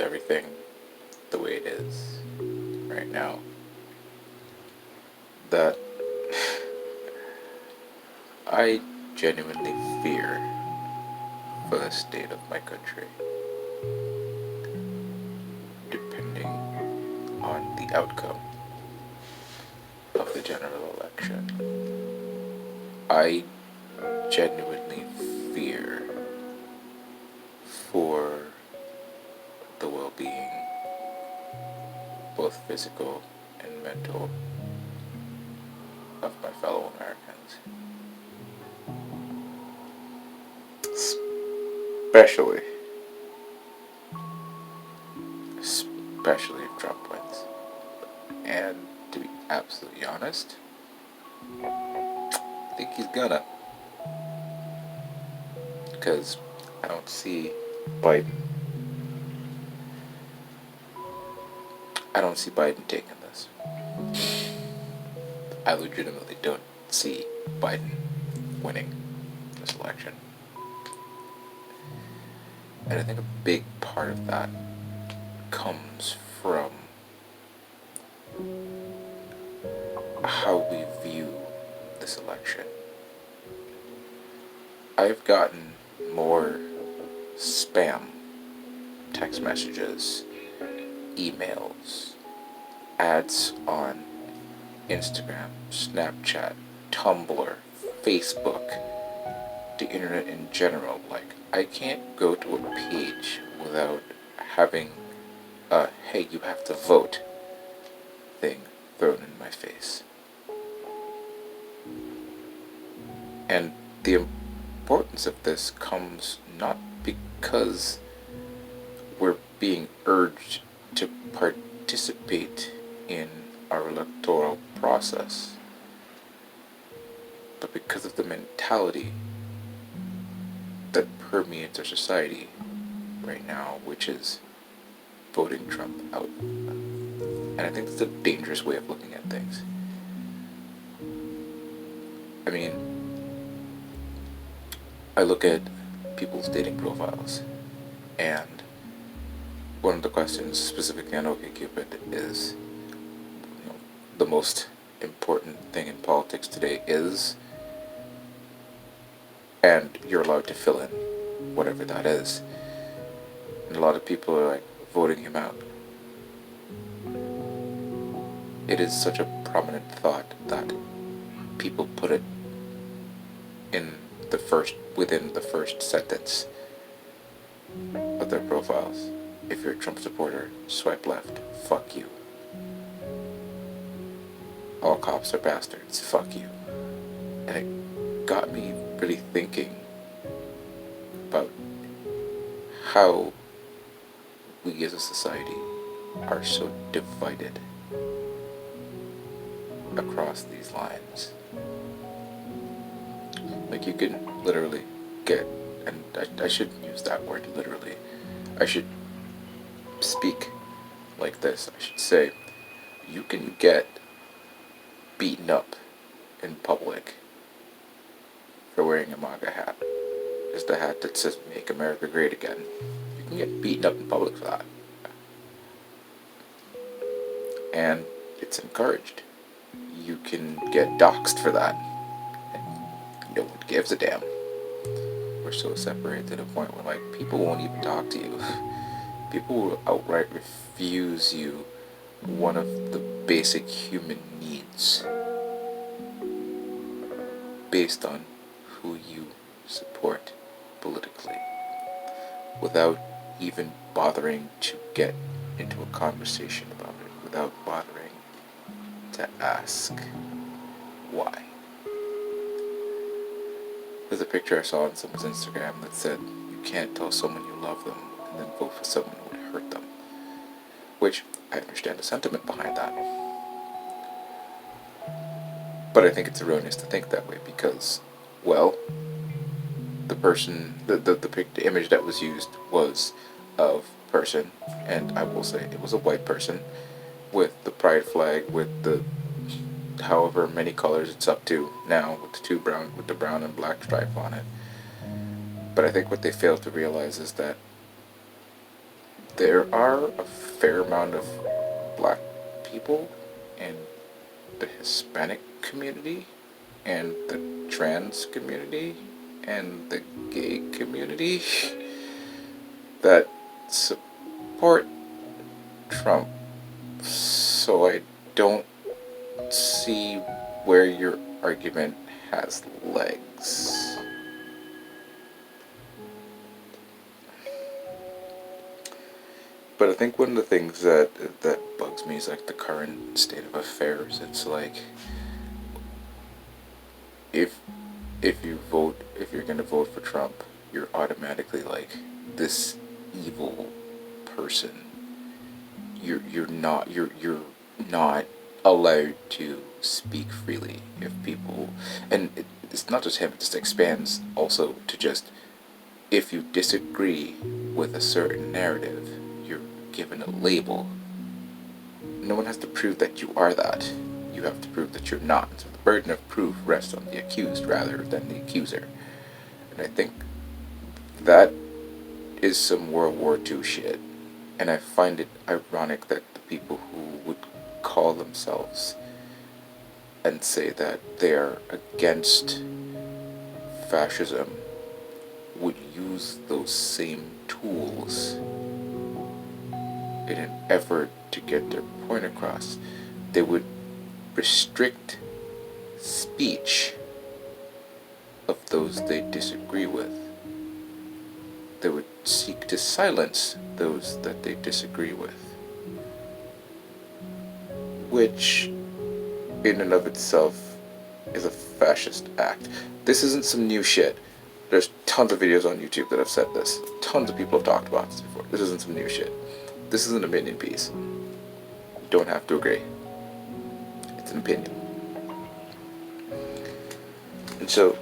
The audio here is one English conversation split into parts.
everything the way it is right now that I genuinely fear for the state of my country, depending on the outcome of the general election. I genuinely fear for the well being, both physical and mental, of my fellow Americans. Especially, especially if Trump wins. And to be absolutely honest, I think he's gonna. Because I don't see Biden. I don't see Biden taking this. I legitimately don't see Biden winning this election. And I think a big part of that comes from how we view this election. I've gotten more spam text messages, emails, ads on Instagram, Snapchat, Tumblr, Facebook, the internet in general. Like, I can't go to a page without having a "hey, you have to vote" thing thrown in my face. And the importance of this comes not because we're being urged to participate in our electoral process, but because of the mentality that permeates our society right now, which is voting Trump out. And I think that's a dangerous way of looking at things. I mean, I look at people's dating profiles, and one of the questions specifically on OkCupid is, the most important thing in politics today is, and you're allowed to fill in whatever that is. And a lot of people are like voting him out. It is such a prominent thought that people put it within the first sentence of their profiles. If you're a Trump supporter, swipe left, fuck you. All cops are bastards, fuck you. And it got me really thinking about how we as a society are so divided across these lines. Like, you can literally get, and I shouldn't use that word literally, I should speak like this. I should say, you can get beaten up in public for wearing a MAGA hat. Just a hat that says "Make America Great Again." You can get beaten up in public for that. And it's encouraged. You can get doxxed for that. And no one gives a damn. We're so separated to the point where, like, people won't even talk to you. People will outright refuse you one of the basic human needs based on who you support politically, without even bothering to get into a conversation about it, without bothering to ask why. There's a picture I saw on someone's Instagram that said, you can't tell someone you love them and then vote for someone who would hurt them. Which, I understand the sentiment behind that. But I think it's erroneous to think that way because, well, the person, the image that was used was of a person, and I will say it was a white person, with the pride flag, with the however many colors it's up to now, with the brown and black stripe on it. But I think what they fail to realize is that there are a fair amount of black people in the Hispanic community and the trans community and the gay community that support Trump. So I don't see where your argument has legs. But I think one of the things that bugs me is like the current state of affairs. It's like if if you're gonna vote for Trump, you're automatically like this evil person. You're not allowed to speak freely if people, and it's not just him. It just expands also to just if you disagree with a certain narrative, you're given a label. No one has to prove that you are that. You have to prove that you're not. So the burden of proof rests on the accused rather than the accuser. And I think that is some World War II shit. And I find it ironic that the people who would call themselves and say that they're against fascism would use those same tools in an effort to get their point across. They would restrict speech of those they disagree with. They would seek to silence those that they disagree with. Which, in and of itself, is a fascist act. This isn't some new shit. There's tons of videos on YouTube that have said this. Tons of people have talked about this before. This isn't some new shit. This is an opinion piece. You don't have to agree. It's an opinion. And so,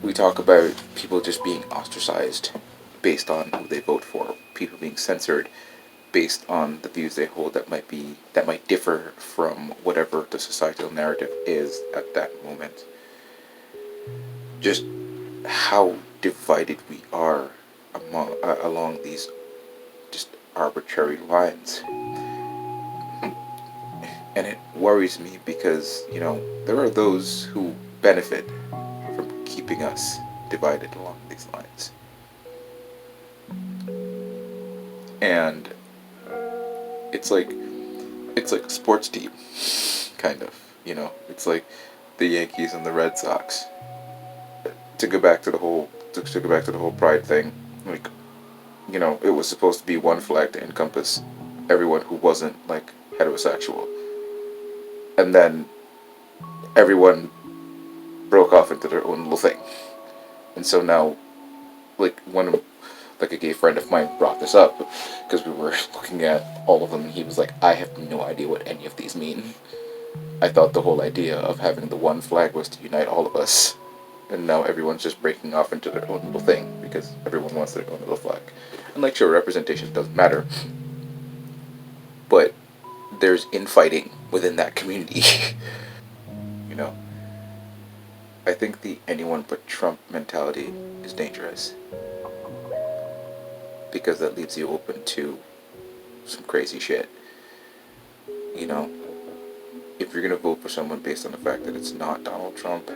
we talk about people just being ostracized based on who they vote for. People being censored based on the views they hold that might differ from whatever the societal narrative is at that moment. Just how divided we are along these just arbitrary lines. And it worries me because, there are those who benefit from keeping us divided along these lines. And it's like a sports team, kind of, It's like the Yankees and the Red Sox. To go back to the whole pride thing, like, it was supposed to be one flag to encompass everyone who wasn't like heterosexual, and then everyone broke off into their own little thing, and so now, like a gay friend of mine brought this up because we were looking at all of them, and he was like, "I have no idea what any of these mean. I thought the whole idea of having the one flag was to unite all of us." And now everyone's just breaking off into their own little thing because everyone wants their own little flag. And like, sure, representation doesn't matter, but there's infighting within that community. you know, I think the anyone but Trump mentality is dangerous because that leaves you open to some crazy shit. If you're gonna vote for someone based on the fact that it's not Donald Trump,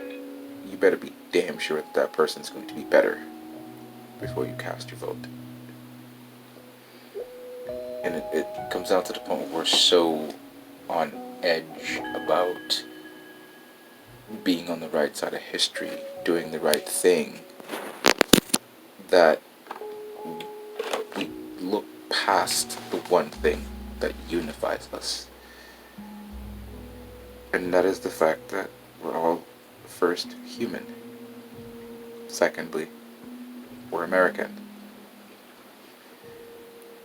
you better be damn sure that person's going to be better before you cast your vote. And it comes down to the point where we're so on edge about being on the right side of history, doing the right thing, that we look past the one thing that unifies us. And that is the fact that we're all, first, human. Secondly, we're American.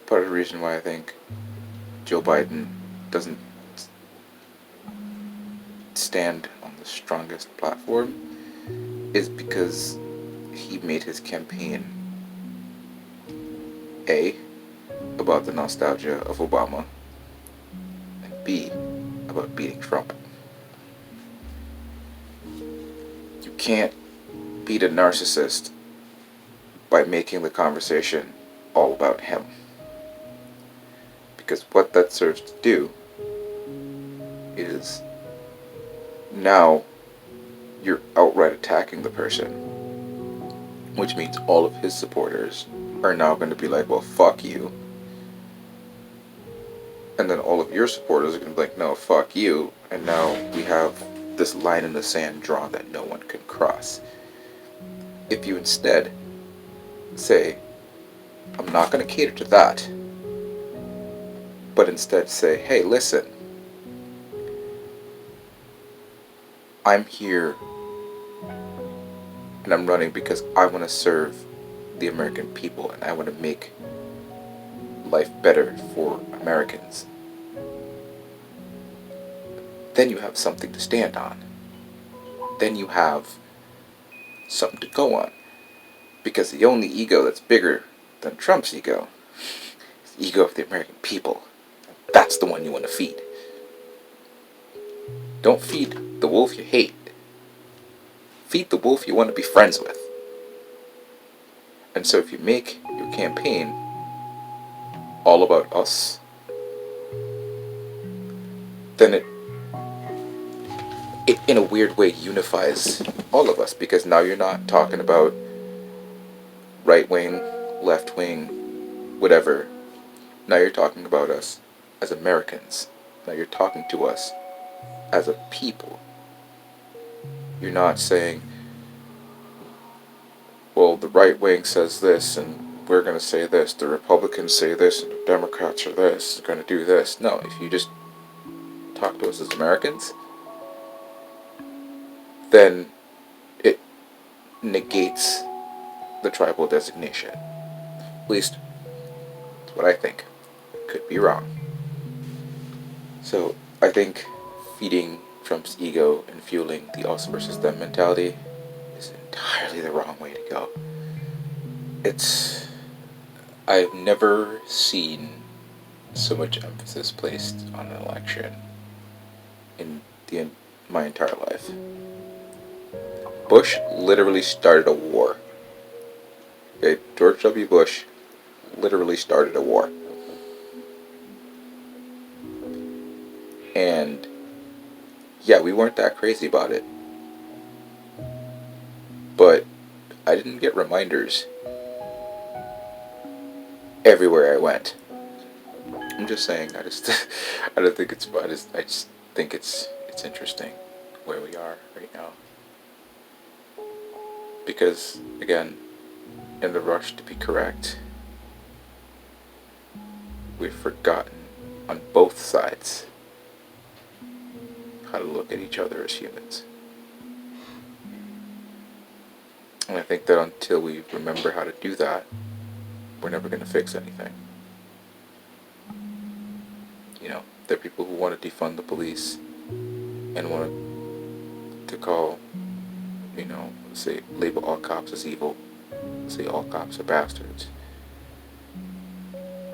Part of the reason why I think Joe Biden doesn't stand on the strongest platform is because he made his campaign A, about the nostalgia of Obama, and B, about beating Trump. You can't beat a narcissist by making the conversation all about him. Because what that serves to do is now you're outright attacking the person, which means all of his supporters are now going to be like, well, fuck you. And then all of your supporters are going to be like, no, fuck you. And now we have this line in the sand drawn that no one can cross. If you instead say, I'm not going to cater to that, but instead say, hey, listen, I'm here and I'm running because I want to serve the American people and I want to make life better for Americans. Then you have something to stand on. Then you have something to go on. Because the only ego that's bigger than Trump's ego is the ego of the American people. That's the one you want to feed. Don't feed the wolf you hate. Feed the wolf you want to be friends with. And so if you make your campaign all about us, then it in a weird way unifies all of us, because now you're not talking about right wing, left wing, whatever. Now you're talking about us as Americans. Now you're talking to us as a people. You're not saying, well, the right wing says this and we're going to say this, the Republicans say this and the Democrats are this, are going to do this. No, if you just talk to us as Americans, then it negates the tribal designation. At least, that's what I think. Could be wrong. So, I think feeding Trump's ego and fueling the us versus them mentality is entirely the wrong way to go. I've never seen so much emphasis placed on an election in my entire life. Bush literally started a war. Okay, George W. Bush literally started a war. And yeah, we weren't that crazy about it. But I didn't get reminders everywhere I went. I'm just saying, I don't think it's, I just think it's interesting where we are right now. Because, again, in the rush to be correct, we've forgotten on both sides how to look at each other as humans. And I think that until we remember how to do that, we're never going to fix anything. You know, there are people who want to defund the police and want to call, you know, say, label all cops as evil, say all cops are bastards.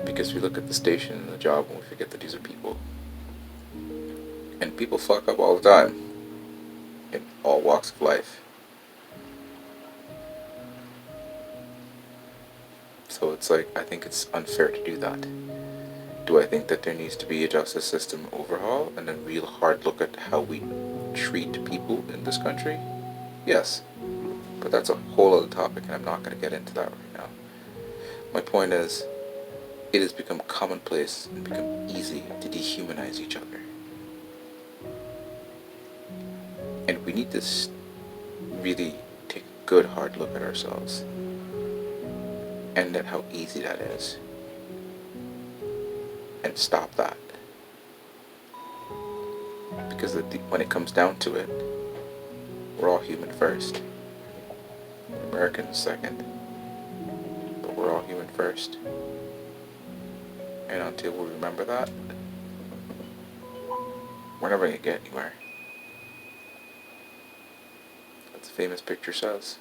Because we look at the station and the job and we forget that these are people. And people fuck up all the time, in all walks of life. So it's like, I think it's unfair to do that. Do I think that there needs to be a justice system overhaul and a real hard look at how we treat people in this country? Yes. But that's a whole other topic and I'm not going to get into that right now. My point is, it has become commonplace and become easy to dehumanize each other. And we need to really take a good hard look at ourselves and at how easy that is. And stop that. Because when it comes down to it, we're all human first. Americans second. But we're all human first. And until we remember that, we're never going to get anywhere. As the famous picture says,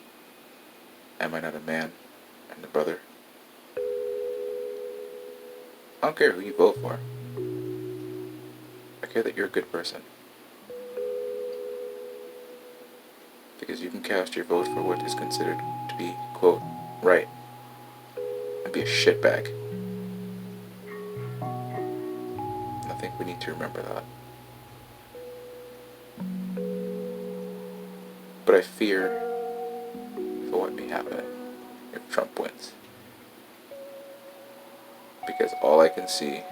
am I not a man and a brother? I don't care who you vote for. I care that you're a good person. Because you can cast your vote for what is considered to be, quote, right. and be a shitbag. I think we need to remember that. But I fear for what may happen if Trump wins. Because all I can see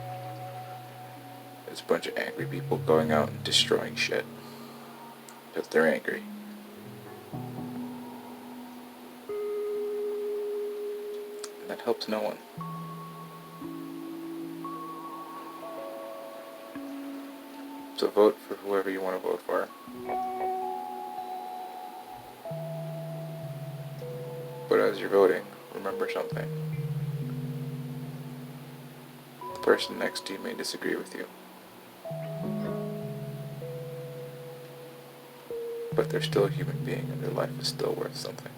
is a bunch of angry people going out and destroying shit. Because they're angry. And that helps no one. So vote for whoever you want to vote for. But as you're voting, remember something. The person next to you may disagree with you. But they're still a human being and their life is still worth something.